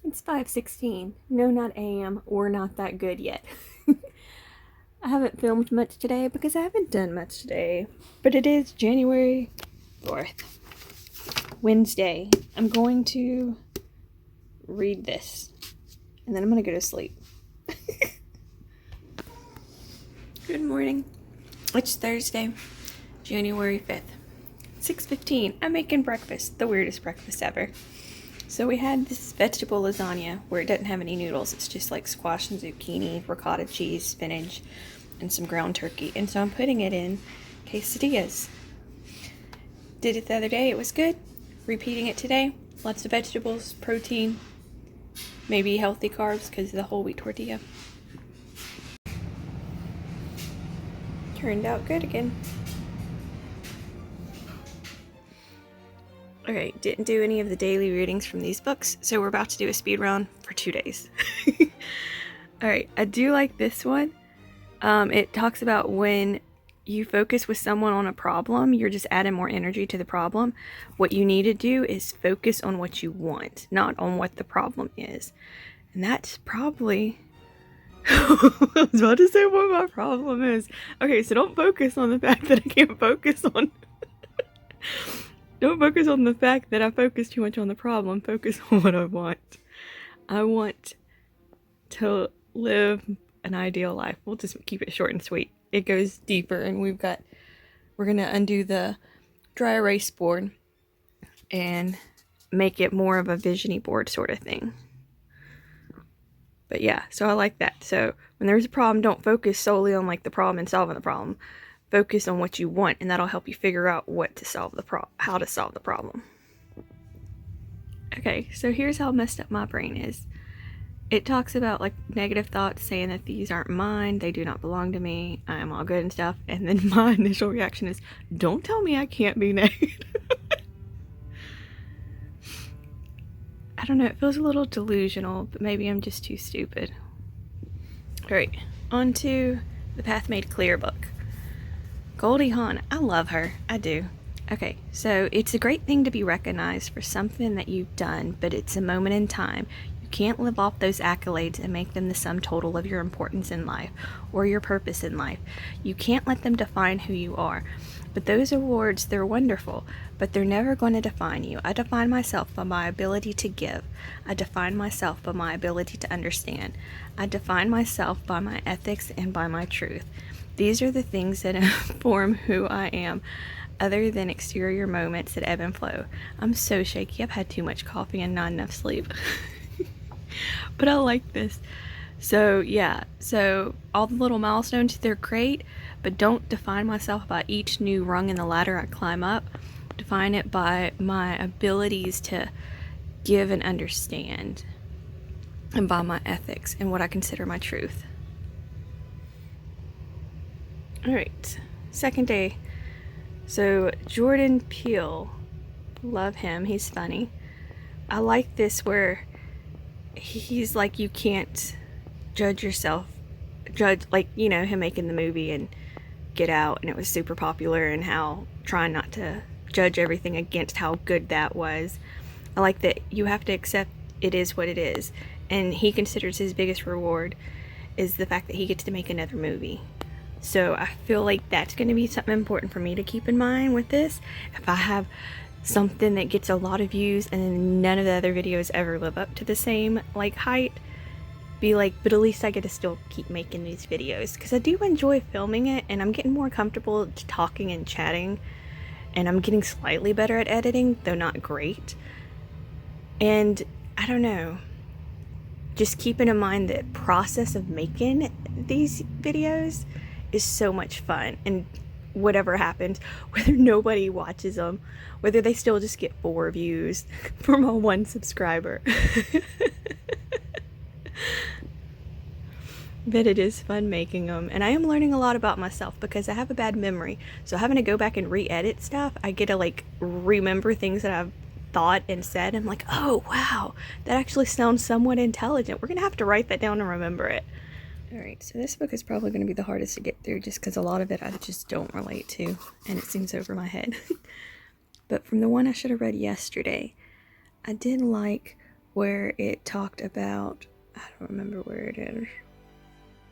It's 5:16. No, not AM. We're not that good yet. I haven't filmed much today because I haven't done much today. But it is January 4th, Wednesday. I'm going to read this and then I'm going to go to sleep. Good morning. It's Thursday, January 5th. 6:15. I'm making breakfast. The weirdest breakfast ever. So we had this vegetable lasagna where it doesn't have any noodles. It's just like squash and zucchini, ricotta cheese, spinach, and some ground turkey. And so I'm putting it in quesadillas. Did it the other day. It was good. Repeating it today. Lots of vegetables, protein, maybe healthy carbs because of the whole wheat tortilla. Turned out good again. Okay, didn't do any of the daily readings from these books, so we're about to do a speed round for 2 days. Alright, I do like this one. It talks about when you focus with someone on a problem, you're just adding more energy to the problem. What you need to do is focus on what you want, not on what the problem is. And that's probably... I was about to say what my problem is. Okay, so don't focus on the fact that I can't focus on... Don't focus on the fact that I focus too much on the problem. Focus on what I want. I want to live an ideal life. We'll just keep it short and sweet. It goes deeper, and we're gonna undo the dry erase board and make it more of a visiony board sort of thing. But yeah, so I like that. So when there's a problem, don't focus solely on like the problem and solving the problem. Focus on what you want, and that'll help you figure out how to solve the problem. Okay, so here's how messed up my brain is. It talks about like negative thoughts, saying that these aren't mine, they do not belong to me, I am all good and stuff. And then my initial reaction is, don't tell me I can't be negative. I don't know, it feels a little delusional, but maybe I'm just too stupid. Alright, on to the Path Made Clear book. Goldie Hawn, I love her. I do. Okay, so it's a great thing to be recognized for something that you've done, but it's a moment in time. You can't live off those accolades and make them the sum total of your importance in life or your purpose in life. You can't let them define who you are. But those awards, they're wonderful, but they're never going to define you. I define myself by my ability to give. I define myself by my ability to understand. I define myself by my ethics and by my truth. These are the things that inform who I am, other than exterior moments that ebb and flow. I'm so shaky. I've had too much coffee and not enough sleep. But I like this. So yeah, so all the little milestones, they're great, but don't define myself by each new rung in the ladder I climb up. Define it by my abilities to give and understand, and by my ethics and what I consider my truth. Alright, second day. So Jordan Peele, love him, he's funny. I like this where he's like, you can't judge yourself, like, you know, him making the movie and Get Out, and it was super popular, and how trying not to judge everything against how good that was. I like that you have to accept it is what it is, and he considers his biggest reward is the fact that he gets to make another movie. So I feel like that's going to be something important for me to keep in mind with this. If I have something that gets a lot of views and then none of the other videos ever live up to the same like height, be like, but at least I get to still keep making these videos, because I do enjoy filming it, and I'm getting more comfortable talking and chatting, and I'm getting slightly better at editing, though not great. And I don't know, just keeping in mind the process of making these videos is so much fun, and whatever happens, whether nobody watches them, whether they still just get 4 views for my 1 subscriber. But it is fun making them, and I am learning a lot about myself because I have a bad memory, so having to go back and re-edit stuff, I get to like remember things that I've thought and said. I'm like, oh wow, that actually sounds somewhat intelligent. We're gonna have to write that down and remember it. Alright, so this book is probably going to be the hardest to get through just because a lot of it I just don't relate to, and it seems over my head. But from the one I should have read yesterday, I did like where it talked about, I don't remember where it is.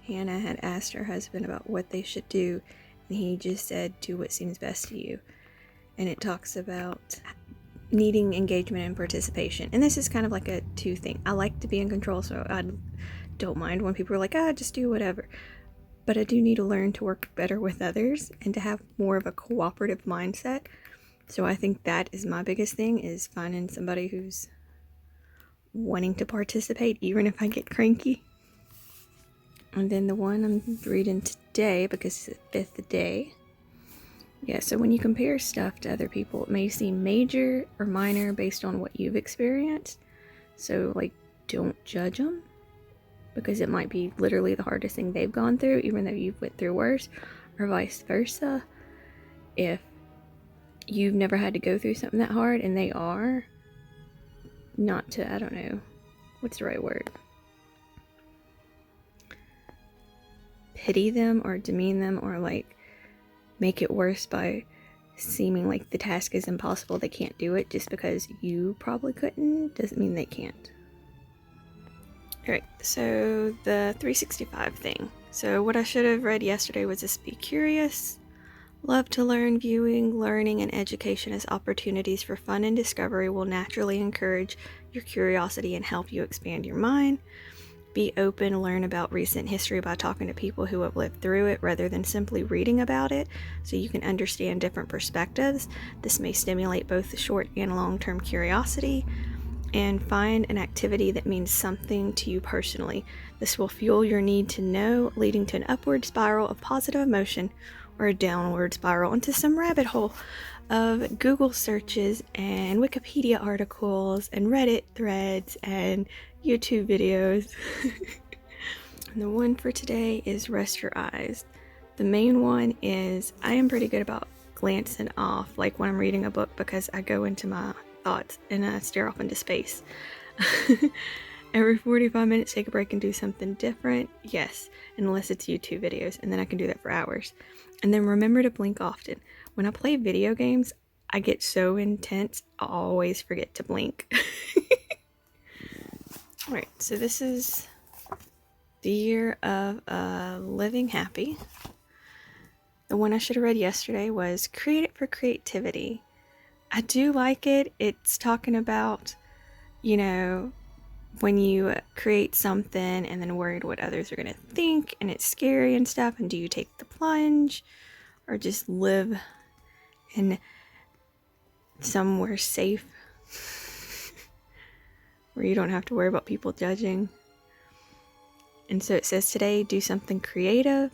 Hannah had asked her husband about what they should do, and he just said, do what seems best to you. And it talks about needing engagement and participation. And this is kind of like a two thing. I like to be in control, so I don't mind when people are like, just do whatever. But I do need to learn to work better with others and to have more of a cooperative mindset. So I think that is my biggest thing, is finding somebody who's wanting to participate, even if I get cranky. And then the one I'm reading today, because it's the 5th day. Yeah, so when you compare stuff to other people, it may seem major or minor based on what you've experienced. So, like, don't judge them, because it might be literally the hardest thing they've gone through, even though you've went through worse, or vice versa. If you've never had to go through something that hard and they are, not to, I don't know, what's the right word? Pity them or demean them, or like make it worse by seeming like the task is impossible, they can't do it. Just because you probably couldn't doesn't mean they can't. Alright, so the 365 thing. So what I should have read yesterday was just be curious, love to learn, viewing, learning, and education as opportunities for fun and discovery will naturally encourage your curiosity and help you expand your mind. Be open, learn about recent history by talking to people who have lived through it rather than simply reading about it, so you can understand different perspectives. This may stimulate both the short and long-term curiosity. And find an activity that means something to you personally. This will fuel your need to know, leading to an upward spiral of positive emotion, or a downward spiral into some rabbit hole of Google searches and Wikipedia articles and Reddit threads and YouTube videos. And the one for today is rest your eyes. The main one is, I am pretty good about glancing off, like when I'm reading a book, because I go into my thoughts and I stare off into space. Every 45 minutes, take a break and do something different. Yes, unless it's YouTube videos, and then I can do that for hours. And then remember to blink often. When I play video games, I get so intense, I always forget to blink. Alright, so this is the year of living happy. The one I should have read yesterday was Create It for Creativity. I do like it. It's talking about, you know, when you create something and then worried what others are going to think, and it's scary and stuff, and do you take the plunge or just live in somewhere safe where you don't have to worry about people judging. And so it says today, do something creative,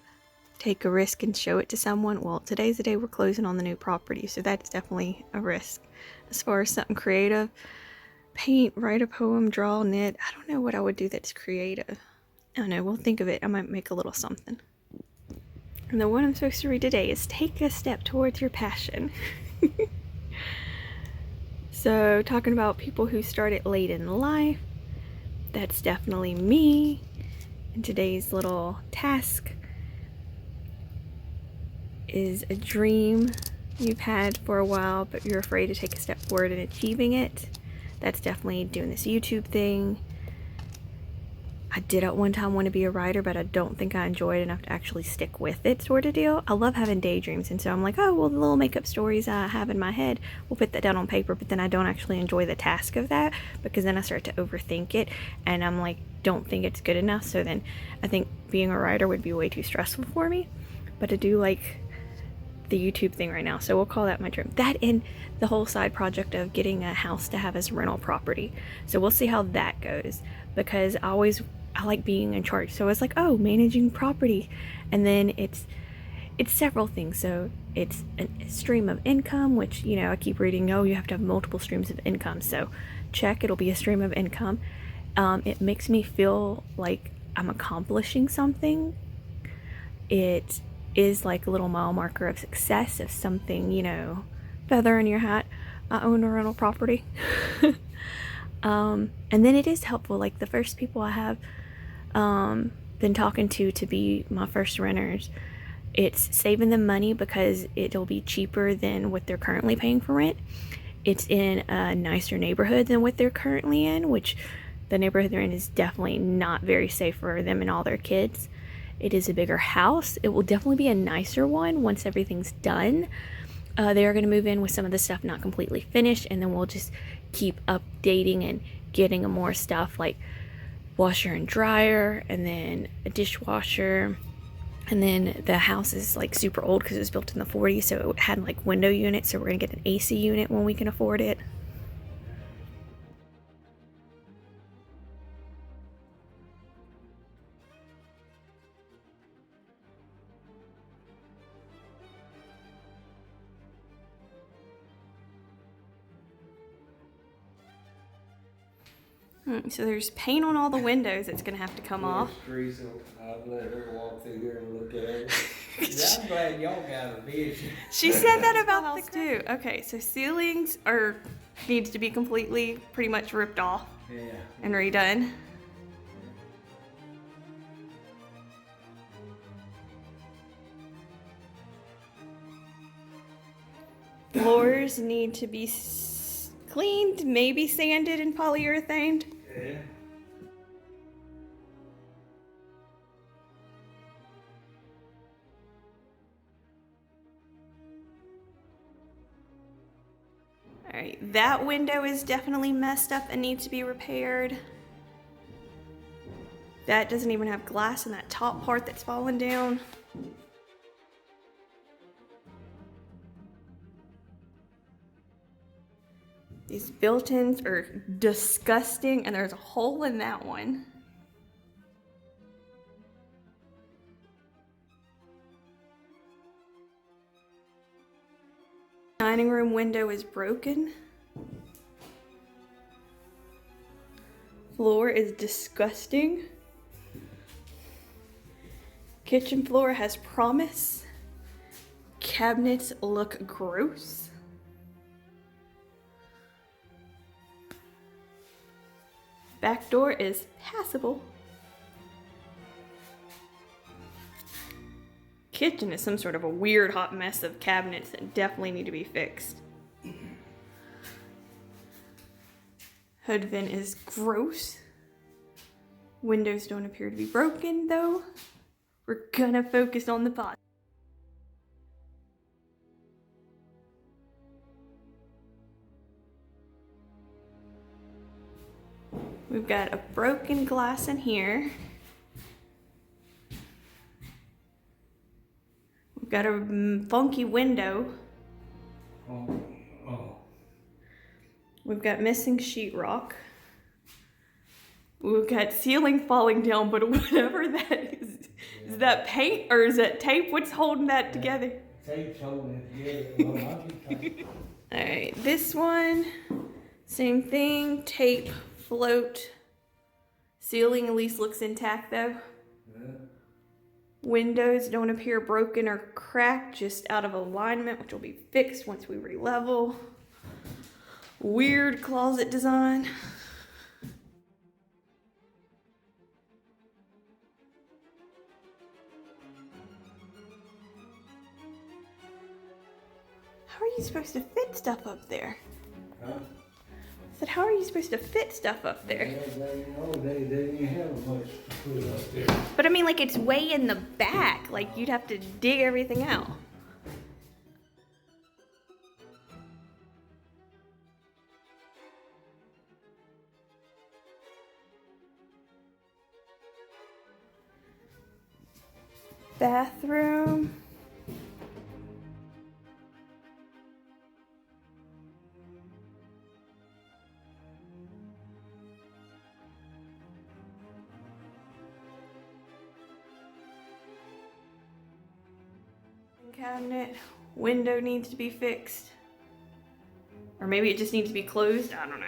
take a risk and show it to someone. Well, today's the day we're closing on the new property, so that's definitely a risk. As far as something creative, paint, write a poem, draw, knit. I don't know what I would do that's creative. I don't know, we'll think of it. I might make a little something. And the one I'm supposed to read today is take a step towards your passion. So talking about people who started late in life, that's definitely me. And today's little task is a dream you've had for a while, but you're afraid to take a step forward in achieving it. That's definitely doing this YouTube thing. I did at one time want to be a writer, but I don't think I enjoy it enough to actually stick with it, sort of deal. I love having daydreams, and so I'm like, oh, well, the little makeup stories I have in my head, we'll put that down on paper, but then I don't actually enjoy the task of that, because then I start to overthink it, and I'm like, don't think it's good enough, so then I think being a writer would be way too stressful for me. But I do like the YouTube thing right now, so we'll call that my dream. That and the whole side project of getting a house to have as rental property. So we'll see how that goes, because I like being in charge. So it's like, oh, managing property, and then it's several things. So it's a stream of income, which, you know, I keep reading, oh, you have to have multiple streams of income. So check, it'll be a stream of income. It makes me feel like I'm accomplishing something. It is like a little mile marker of success, of something, you know, feather in your hat. I own a rental property. And then it is helpful, like the first people I have been talking to be my first renters, it's saving them money because it'll be cheaper than what they're currently paying for rent. It's in a nicer neighborhood than what they're currently in, which The neighborhood they're in is definitely not very safe for them and all their kids. It is a bigger house. It will definitely be a nicer one once everything's done. They are going to move in with some of the stuff not completely finished, and then we'll just keep updating and getting more stuff like washer and dryer, and then a dishwasher. And then the house is like super old because it was built in the 40s, so it had like window units, so we're going to get an AC unit when we can afford it. So there's paint on all the windows that's gonna have to come off. I've let her walk through here and look at it. Yeah, I'm glad y'all got a vision. She said that about the house too. Okay, so ceilings needs to be completely pretty much ripped off and redone. Floors need to be cleaned, maybe sanded and polyurethaned. Yeah. All right, that window is definitely messed up and needs to be repaired. That doesn't even have glass in that top part that's fallen down. These built-ins are disgusting, and there's a hole in that one. Dining room window is broken. Floor is disgusting. Kitchen floor has promise. Cabinets look gross. Back door is passable. Kitchen is some sort of a weird hot mess of cabinets that definitely need to be fixed. Hood vent is gross. Windows don't appear to be broken though. We're gonna focus on the pot. We've got a broken glass in here. We've got a funky window. Oh. We've got missing sheetrock. We've got ceiling falling down, but whatever that is that paint or is that tape? What's holding that together? Tape's holding it together. Well, might be tape. All right, this one, same thing, tape, float. Ceiling at least looks intact though. Yeah. Windows don't appear broken or cracked, just out of alignment, which will be fixed once we re-level. Weird closet design. How are you supposed to fit stuff up there? Huh? I said, how are you supposed to fit stuff up there? Yeah, they didn't have much to put up there. But I mean, like, it's way in the back. Like, you'd have to dig everything out. Bathroom. Cabinet. Window needs to be fixed. Or maybe it just needs to be closed. I don't know.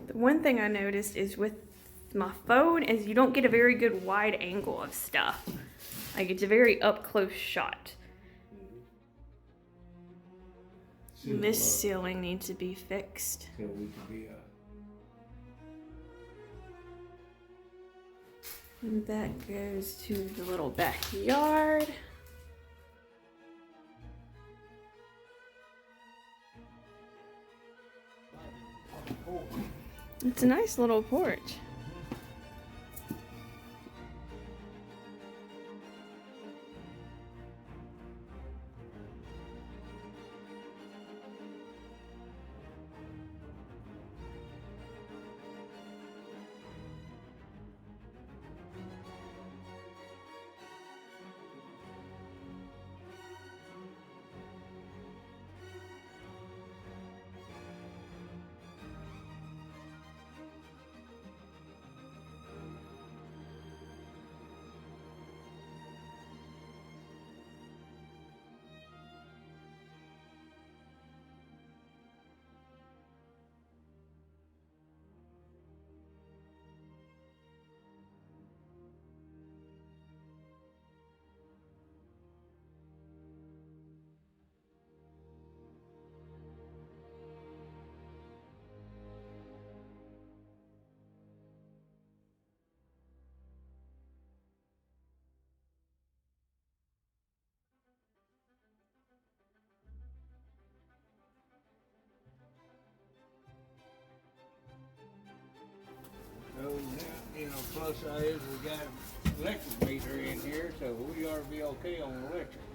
The one thing I noticed is with my phone is you don't get a very good wide angle of stuff. Like it's a very up close shot. This ceiling needs to be fixed. So we could be And that goes to the little backyard. It's a nice little porch. So now, you know, plus is we got electric meter in here, so we ought to be okay on electric.